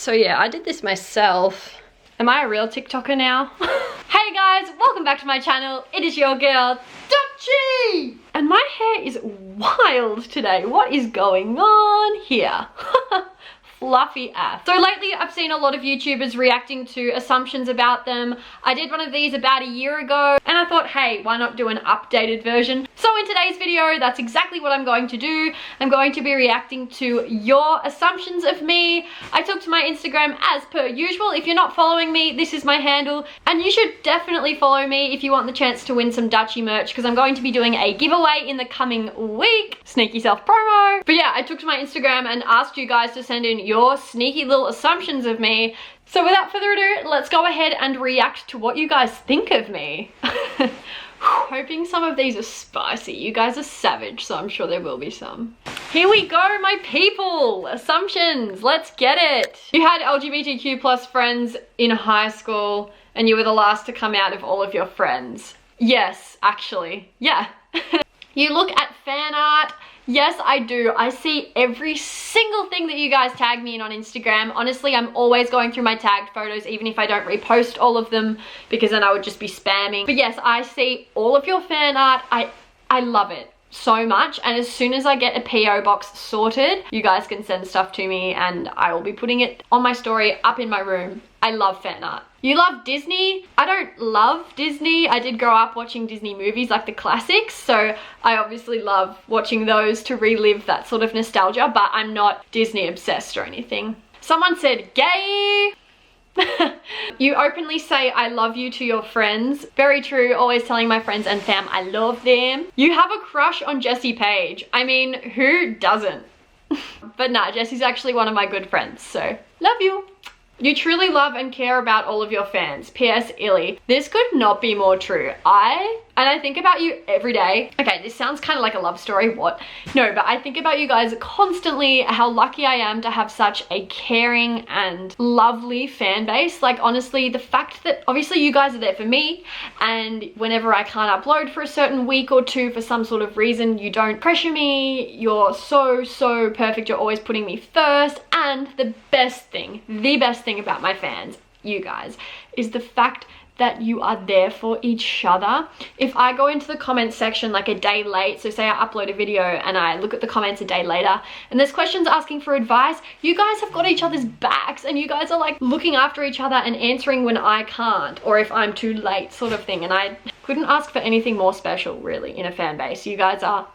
So yeah, I did this myself. Am I a real TikToker now? Hey guys, welcome back to my channel. It is your girl, Dutchy! And my hair is wild today. What is going on here? Fluffy ass. So lately I've seen a lot of YouTubers reacting to assumptions about them. I did one of these about a year ago and I thought, hey, why not do an updated version? So in today's video, that's exactly what I'm going to do. I'm going to be reacting to your assumptions of me. I took to my Instagram as per usual. If you're not following me, this is my handle, and you should definitely follow me if you want the chance to win some Dutchy merch, because I'm going to be doing a giveaway in the coming week. Sneaky self promo. But yeah, I took to my Instagram and asked you guys to send in your sneaky little assumptions of me. So without further ado, let's go ahead and react to what you guys think of me. Hoping some of these are spicy. You guys are savage, so I'm sure there will be some. Here we go, my people. Assumptions, let's get it. You had LGBTQ plus friends in high school and you were the last to come out of all of your friends. Yes, actually, yeah. You look at fan art. Yes, I do. I see every single thing that you guys tag me in on Instagram. Honestly, I'm always going through my tagged photos, even if I don't repost all of them, because then I would just be spamming. But yes, I see all of your fan art. I love it so much, and as soon as I get a PO box sorted, you guys can send stuff to me and I will be putting it on my story up in my room. I love fan art. You love Disney? I don't love Disney. I did grow up watching Disney movies, like the classics, so I obviously love watching those to relive that sort of nostalgia, but I'm not Disney obsessed or anything. Someone said gay. You openly say I love you to your friends. Very true, always telling my friends and fam I love them. You have a crush on Jessie Page. I mean, who doesn't? But nah, Jessie's actually one of my good friends, so love you. You truly love and care about all of your fans. P.S. Illy. This could not be more true. I think about you every day. Okay, this sounds kind of like a love story, what? No, but I think about you guys constantly, how lucky I am to have such a caring and lovely fan base. Like, honestly, the fact that obviously you guys are there for me, and whenever I can't upload for a certain week or two for some sort of reason, you don't pressure me. You're so perfect. You're always putting me first. And the best thing about my fans, you guys, is the fact that you are there for each other. If I go into the comments section like a day late, so say I upload a video and I look at the comments a day later and there's questions asking for advice, you guys have got each other's backs and you guys are like looking after each other and answering when I can't, or if I'm too late, sort of thing. And I couldn't ask for anything more special really in a fan base. You guys are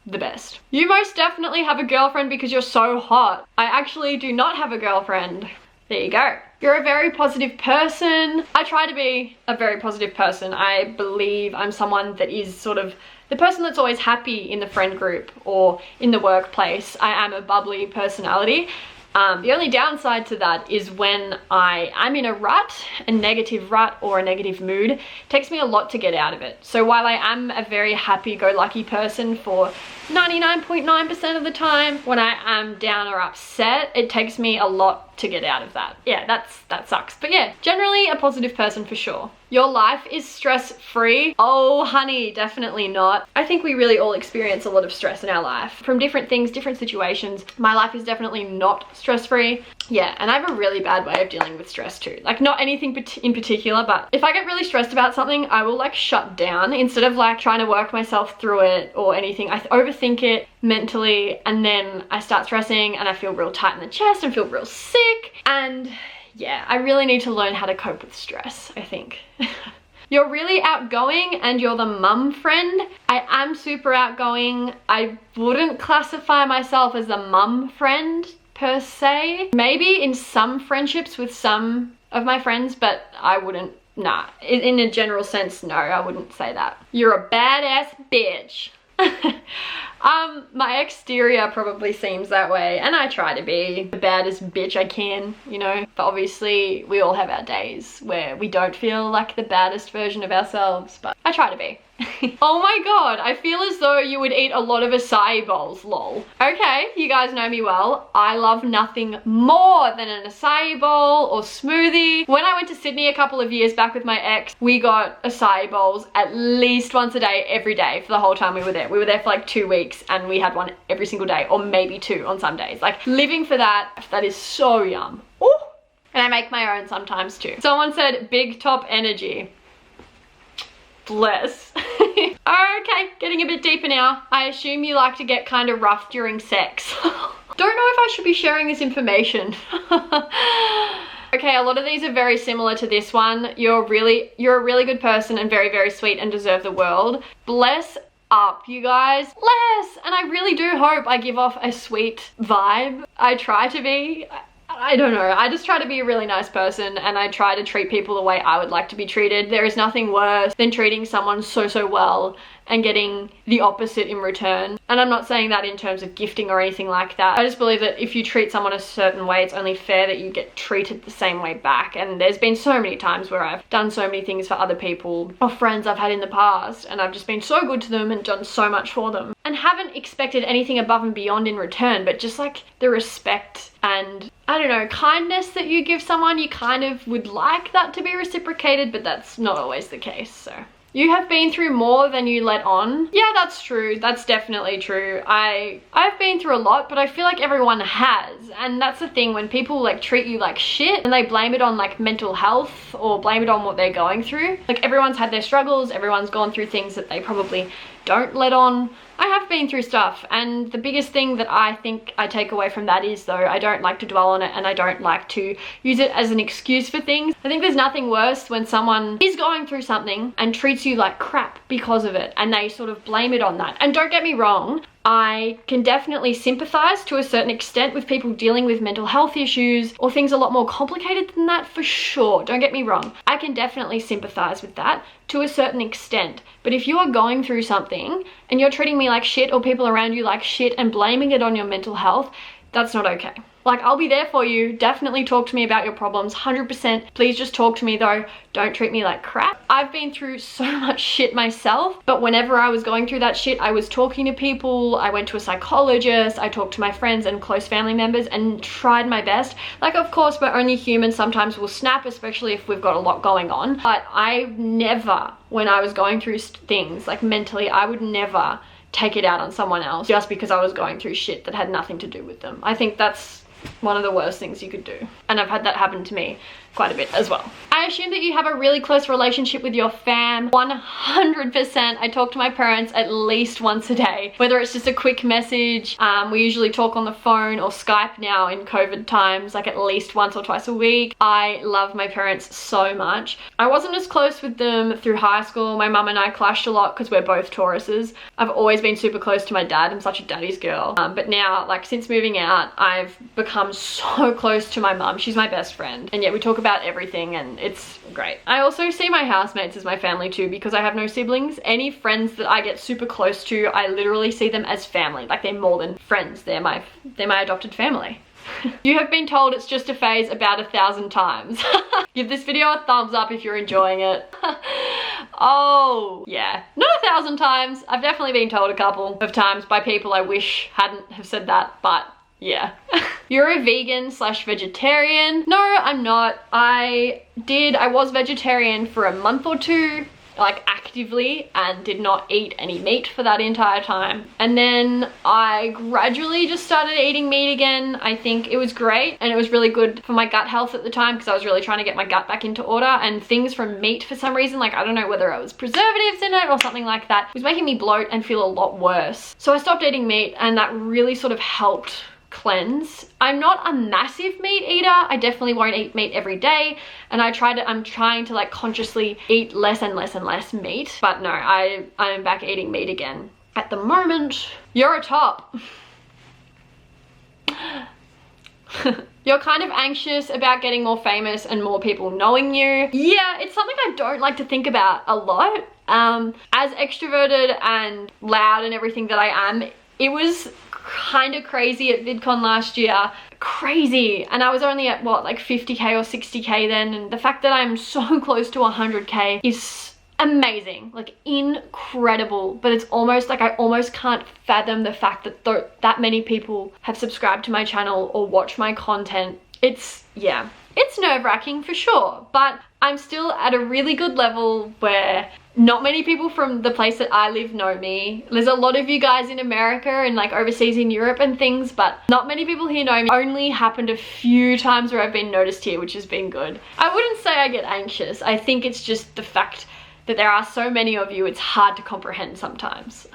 the best. You most definitely have a girlfriend because you're so hot. I actually do not have a girlfriend. There you go. You're a very positive person. I try to be a very positive person. I believe I'm someone that is sort of the person that's always happy in the friend group or in the workplace. I am a bubbly personality. The only downside to that is when I'm in a rut, a negative rut or a negative mood, it takes me a lot to get out of it. So while I am a very happy-go-lucky person for 99.9% of the time, when I am down or upset, it takes me a lot to get out of that. Yeah, that sucks. But yeah, generally a positive person for sure. Your life is stress-free? Oh, honey, definitely not. I think we really all experience a lot of stress in our life from different things, different situations. My life is definitely not stress-free. Yeah, and I have a really bad way of dealing with stress too. Like, not anything in particular, but if I get really stressed about something, I will like shut down instead of like trying to work myself through it or anything. I overthink it mentally and then I start stressing and I feel real tight in the chest and feel real sick. And yeah, I really need to learn how to cope with stress, I think. You're really outgoing and you're the mum friend. I am super outgoing. I wouldn't classify myself as a mum friend per se. Maybe in some friendships with some of my friends, but I wouldn't, nah. In a general sense, no, I wouldn't say that. You're a badass bitch. My exterior probably seems that way, and I try to be the baddest bitch I can, you know, but obviously we all have our days where we don't feel like the baddest version of ourselves, but I try to be. Oh my god, I feel as though you would eat a lot of acai bowls, lol. Okay, you guys know me well. I love nothing more than an acai bowl or smoothie. When I went to Sydney a couple of years back with my ex, we got acai bowls at least once a day, every day for the whole time we were there. We were there for like 2 weeks and we had one every single day, or maybe 2 on some days. Like, living for that, that is so yum. Ooh. And I make my own sometimes too. Someone said big top energy. Bless. Okay, getting a bit deeper now. I assume you like to get kind of rough during sex. Don't know if I should be sharing this information. Okay, a lot of these are very similar to this one. You're a really good person and very, very sweet and deserve the world. Bless up, you guys. Bless! And I really do hope I give off a sweet vibe. I try to be. I don't know, I just try to be a really nice person and I try to treat people the way I would like to be treated. There is nothing worse than treating someone so well and getting the opposite in return. And I'm not saying that in terms of gifting or anything like that. I just believe that if you treat someone a certain way, it's only fair that you get treated the same way back. And there's been so many times where I've done so many things for other people or friends I've had in the past, and I've just been so good to them and done so much for them and haven't expected anything above and beyond in return, but just like the respect and, I don't know, kindness that you give someone, you kind of would like that to be reciprocated, but that's not always the case. So you have been through more than you let on. Yeah, that's true. That's definitely true. I've been through a lot, but I feel like everyone has. And that's the thing, when people like treat you like shit and they blame it on like mental health or blame it on what they're going through. Like everyone's had their struggles, everyone's gone through things that they probably don't let on. I have been through stuff, and the biggest thing that I think I take away from that is, though, I don't like to dwell on it and I don't like to use it as an excuse for things. I think there's nothing worse when someone is going through something and treats you like crap because of it and they sort of blame it on that. And don't get me wrong, I can definitely sympathize to a certain extent with people dealing with mental health issues or things a lot more complicated than that, for sure. Don't get me wrong. I can definitely sympathize with that to a certain extent. But if you are going through something and you're treating me like shit or people around you like shit and blaming it on your mental health, that's not okay. Like, I'll be there for you. Definitely talk to me about your problems, 100%. Please just talk to me though. Don't treat me like crap. I've been through so much shit myself, but whenever I was going through that shit, I was talking to people, I went to a psychologist, I talked to my friends and close family members and tried my best. Like, of course, we're only human. Sometimes we'll snap, especially if we've got a lot going on. But I never, when I was going through things, like mentally, I would never take it out on someone else just because I was going through shit that had nothing to do with them. I think that's one of the worst things you could do. And I've had that happen to me quite a bit as well. I assume that you have a really close relationship with your fam. 100%. I talk to my parents at least once a day, whether it's just a quick message. We usually talk on the phone or Skype now in COVID times, like at least once or twice a week. I love my parents so much. I wasn't as close with them through high school. My mum and I clashed a lot because we're both Tauruses. I've always been super close to my dad. I'm such a daddy's girl. But now, like, since moving out, I've become so close to my mum. She's my best friend. And yet we talk about everything and it's great. I also see my housemates as my family too, because I have no siblings. Any friends that I get super close to, I literally see them as family. Like, they're more than friends. They're my adopted family. You have been told it's just a phase about 1,000 times. Give this video a thumbs up if you're enjoying it. Oh, yeah. Not 1,000 times. I've definitely been told a couple of times by people I wish hadn't have said that, but yeah. You're a vegan / vegetarian. No, I'm not. I was vegetarian for a month or two, like actively, and did not eat any meat for that entire time. And then I gradually just started eating meat again. I think it was great and it was really good for my gut health at the time because I was really trying to get my gut back into order, and things from meat for some reason, like I don't know whether it was preservatives in it or something like that, was making me bloat and feel a lot worse. So I stopped eating meat and that really sort of helped cleanse. I'm not a massive meat eater. I definitely won't eat meat every day, and I'm trying to like consciously eat less and less and less meat. But no, I'm back eating meat again at the moment. You're a top. You're kind of anxious about getting more famous and more people knowing you. Yeah, it's something I don't like to think about a lot. As extroverted and loud and everything that I am, it was kind of crazy at VidCon last year. Crazy. And I was only at what, like 50k or 60k then, and the fact that I'm so close to 100k is amazing, like incredible. But it's almost like I almost can't fathom the fact that that many people have subscribed to my channel or watch my content. It's, yeah, it's nerve-wracking for sure, but I'm still at a really good level where not many people from the place that I live know me. There's a lot of you guys in America and like overseas in Europe and things, but not many people here know me. Only happened a few times where I've been noticed here, which has been good. I wouldn't say I get anxious. I think it's just the fact that there are so many of you, it's hard to comprehend sometimes.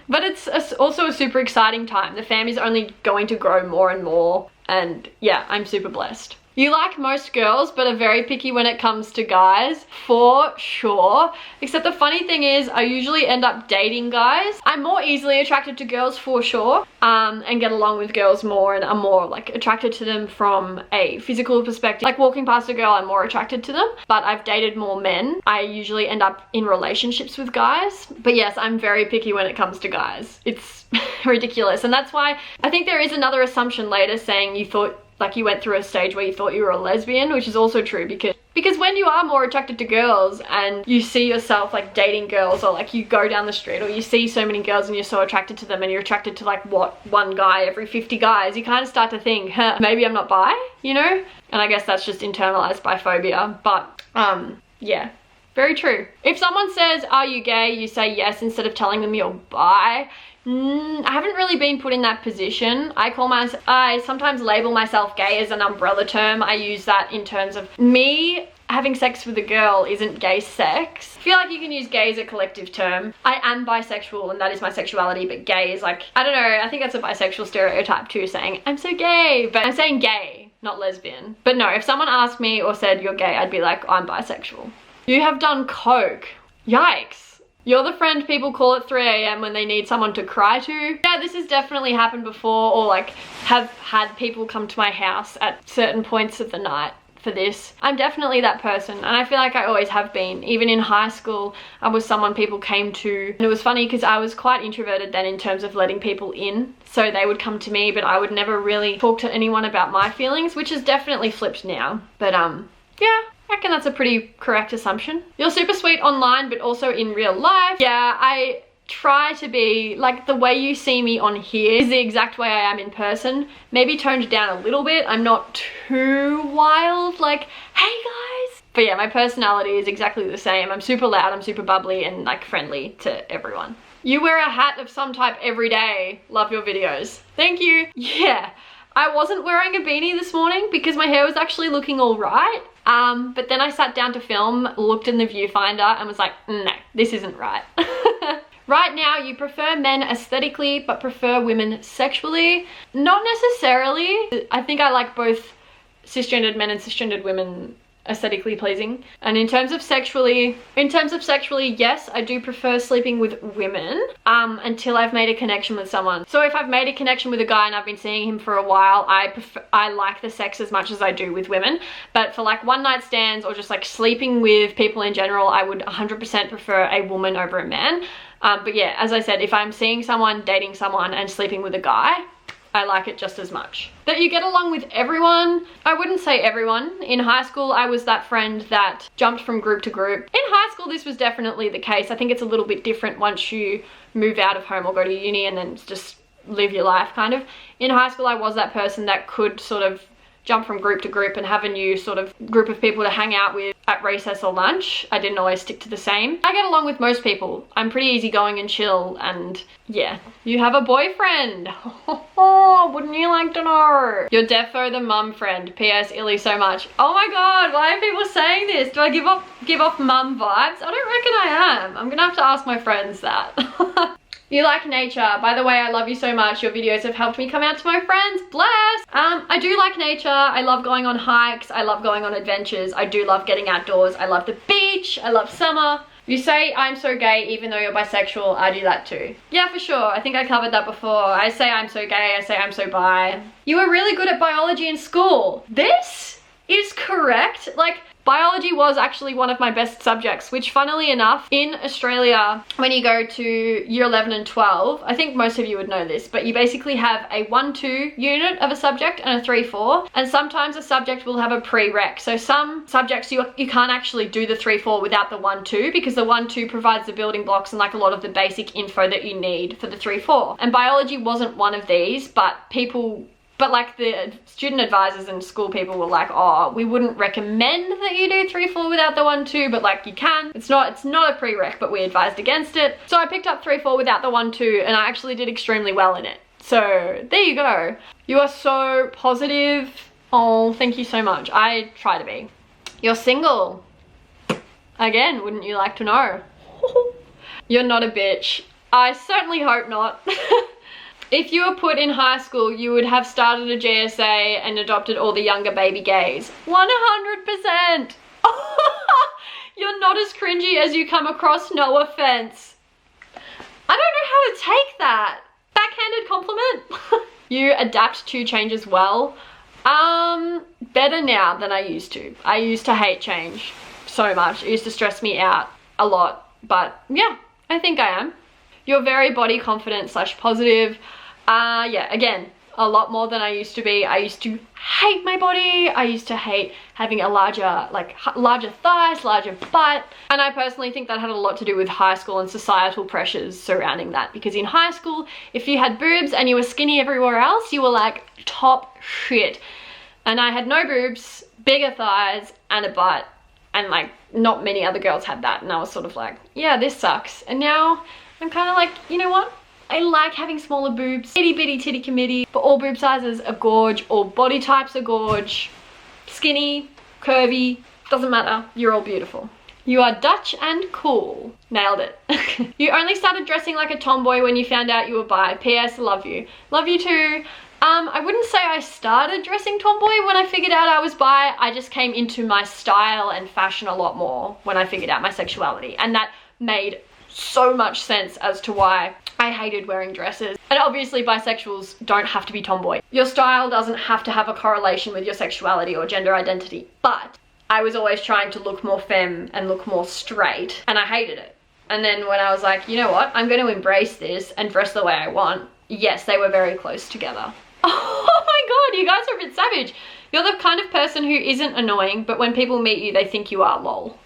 But it's also a super exciting time. The family's only going to grow more and more, and yeah, I'm super blessed. You like most girls, but are very picky when it comes to guys, for sure. Except the funny thing is, I usually end up dating guys. I'm more easily attracted to girls, for sure, and get along with girls more, and I'm more like attracted to them from a physical perspective. Like walking past a girl, I'm more attracted to them, but I've dated more men. I usually end up in relationships with guys. But yes, I'm very picky when it comes to guys. It's ridiculous, and that's why I think there is another assumption later saying you thought, like you went through a stage where you thought you were a lesbian, which is also true because when you are more attracted to girls and you see yourself like dating girls, or like you go down the street or you see so many girls and you're so attracted to them and you're attracted to like what, one guy every 50 guys, you kind of start to think, huh, maybe I'm not bi, you know? And I guess that's just internalized biphobia, but yeah. Very true. If someone says, are you gay? You say yes instead of telling them you're bi. I haven't really been put in that position. I sometimes label myself gay as an umbrella term. I use that in terms of me having sex with a girl isn't gay sex. I feel like you can use gay as a collective term. I am bisexual and that is my sexuality, but gay is like, I don't know, I think that's a bisexual stereotype too, saying I'm so gay, but I'm saying gay, not lesbian. But no, if someone asked me or said you're gay, I'd be like, I'm bisexual. You have done coke. Yikes. You're the friend people call at 3 AM when they need someone to cry to. Yeah, this has definitely happened before, or like have had people come to my house at certain points of the night for this. I'm definitely that person, and I feel like I always have been. Even in high school, I was someone people came to, and it was funny because I was quite introverted then in terms of letting people in. So they would come to me, but I would never really talk to anyone about my feelings, which has definitely flipped now. But yeah. I reckon that's a pretty correct assumption. You're super sweet online, but also in real life. Yeah, I try to be, like the way you see me on here is the exact way I am in person. Maybe toned down a little bit. I'm not too wild, like, hey guys. But yeah, my personality is exactly the same. I'm super loud, I'm super bubbly and like friendly to everyone. You wear a hat of some type every day. Love your videos. Thank you. Yeah, I wasn't wearing a beanie this morning because my hair was actually looking all right. But then I sat down to film, looked in the viewfinder and was like, no, this isn't right. Right now, you prefer men aesthetically, but prefer women sexually? Not necessarily. I think I like both cisgendered men and cisgendered women aesthetically pleasing. And in terms of sexually, yes, I do prefer sleeping with women until I've made a connection with someone. So if I've made a connection with a guy and I've been seeing him for a while, I like the sex as much as I do with women. But for like one night stands or just like sleeping with people in general, I would 100% prefer a woman over a man. But yeah, as I said, if I'm seeing someone, dating someone and sleeping with a guy, I like it just as much. That you get along with everyone, I wouldn't say everyone. In high school, I was that friend that jumped from group to group. In high school, this was definitely the case. I think it's a little bit different once you move out of home or go to uni and then just live your life, kind of. In high school, I was that person that could sort of jump from group to group and have a new sort of group of people to hang out with at recess or lunch. I didn't always stick to the same. I get along with most people. I'm pretty easygoing and chill, and yeah. You have a boyfriend. Oh, wouldn't you like to know? You're defo the mum friend. P.S. Illy so much. Oh my god, why are people saying this? Do I give off mum vibes? I don't reckon I am. I'm gonna have to ask my friends that. You like nature. By the way, I love you so much. Your videos have helped me come out to my friends. Bless! I do like nature. I love going on hikes. I love going on adventures. I do love getting outdoors. I love the beach. I love summer. You say I'm so gay even though you're bisexual. I do that too. Yeah, for sure. I think I covered that before. I say I'm so gay. I say I'm so bi. You were really good at biology in school. This is correct. Like, biology was actually one of my best subjects, which funnily enough, in Australia, when you go to year 11 and 12, I think most of you would know this, but you basically have a 1-2 unit of a subject and a 3-4, and sometimes a subject will have a prereq. So some subjects you can't actually do the 3-4 without the 1-2 because the 1-2 provides the building blocks and like a lot of the basic info that you need for the 3-4. And biology wasn't one of these, but people But like the student advisors and school people were like, oh, we wouldn't recommend that you do 3/4 without the 1/2, but like you can. It's not a prereq, but we advised against it. So I picked up 3/4 without the 1/2 and I actually did extremely well in it. So there you go. You are so positive. Oh, thank you so much. I try to be. You're single. Again, wouldn't you like to know? You're not a bitch. I certainly hope not. If you were put in high school, you would have started a GSA and adopted all the younger baby gays. 100%. You're not as cringy as you come across, no offense. I don't know how to take that. Backhanded compliment. You adapt to change as well. Better now than I used to. I used to hate change so much. It used to stress me out a lot. But yeah, I think I am. You're very body confident / positive. Yeah, again, a lot more than I used to be. I used to hate my body. I used to hate having a larger thighs, larger butt. And I personally think that had a lot to do with high school and societal pressures surrounding that. Because in high school, if you had boobs and you were skinny everywhere else, you were like top shit. And I had no boobs, bigger thighs, and a butt. And like, not many other girls had that. And I was sort of like, yeah, this sucks. And now I'm kind of like, you know what? I like having smaller boobs. Itty bitty titty committee. But all boob sizes are gorge. All body types are gorge. Skinny, curvy, doesn't matter. You're all beautiful. You are Dutch and cool. Nailed it. You only started dressing like a tomboy when you found out you were bi. P.S. Love you. Love you too. I wouldn't say I started dressing tomboy when I figured out I was bi. I just came into my style and fashion a lot more when I figured out my sexuality. And that made so much sense as to why I hated wearing dresses. And obviously bisexuals don't have to be tomboy. Your style doesn't have to have a correlation with your sexuality or gender identity. But I was always trying to look more femme and look more straight, and I hated it. And then when I was like, you know what, I'm going to embrace this and dress the way I want. Yes, they were very close together. Oh my god, you guys are a bit savage. You're the kind of person who isn't annoying, but when people meet you, they think you are, lol.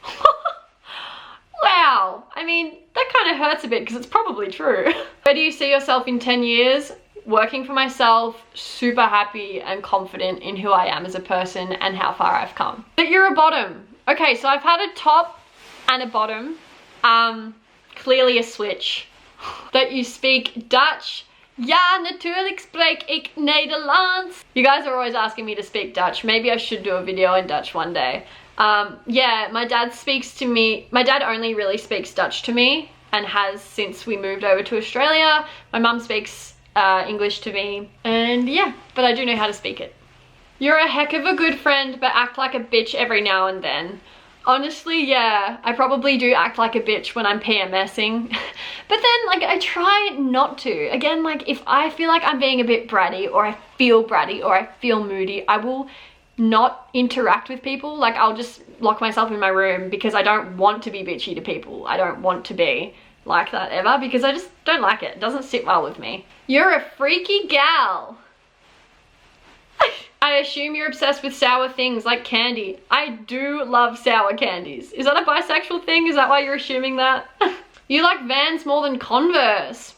Wow, I mean, that kind of hurts a bit because it's probably true. Where do you see yourself in 10 years? Working for myself, super happy and confident in who I am as a person and how far I've come. But you're a bottom. Okay, so I've had a top and a bottom. Clearly a switch. That you speak Dutch. Ja, natuurlijk spreek ik Nederlands. You guys are always asking me to speak Dutch. Maybe I should do a video in Dutch one day. Yeah, my dad speaks to me. My dad only really speaks Dutch to me and has since we moved over to Australia. My mum speaks English to me, and yeah, but I do know how to speak it. You're a heck of a good friend, but act like a bitch every now and then. Honestly, yeah, I probably do act like a bitch when I'm PMSing. But then, like, I try not to. Again, like, if I feel like I'm being a bit bratty, or I feel bratty, or I feel moody, I will not interact with people. Like, I'll just lock myself in my room because I don't want to be bitchy to people. I don't want to be like that ever because I just don't like it. It doesn't sit well with me. You're a freaky gal. I assume you're obsessed with sour things like candy. I do love sour candies. Is that a bisexual thing? Is that why you're assuming that? You like Vans more than Converse.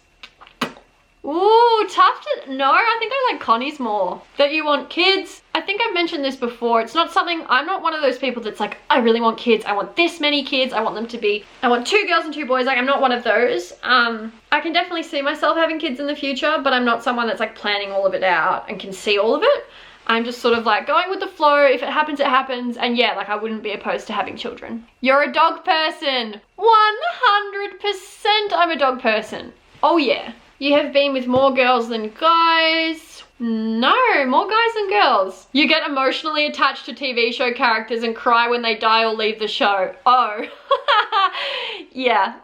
Ooh, tough to... No, I think I like Connie's more. That you want kids. I think I've mentioned this before. It's not something... I'm not one of those people that's like, I really want kids. I want this many kids. I want them to be... I want 2 girls and 2 boys. Like, I'm not one of those. I can definitely see myself having kids in the future, but I'm not someone that's like planning all of it out and can see all of it. I'm just sort of like going with the flow. If it happens, it happens. And yeah, like I wouldn't be opposed to having children. You're a dog person. 100% I'm a dog person. Oh yeah. You have been with more girls than guys. No, more guys than girls. You get emotionally attached to TV show characters and cry when they die or leave the show. Oh, yeah.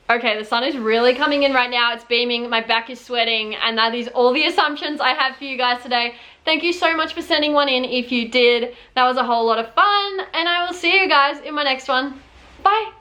Okay, the sun is really coming in right now. It's beaming, my back is sweating, and that is all the assumptions I have for you guys today. Thank you so much for sending one in if you did. That was a whole lot of fun, and I will see you guys in my next one. Bye.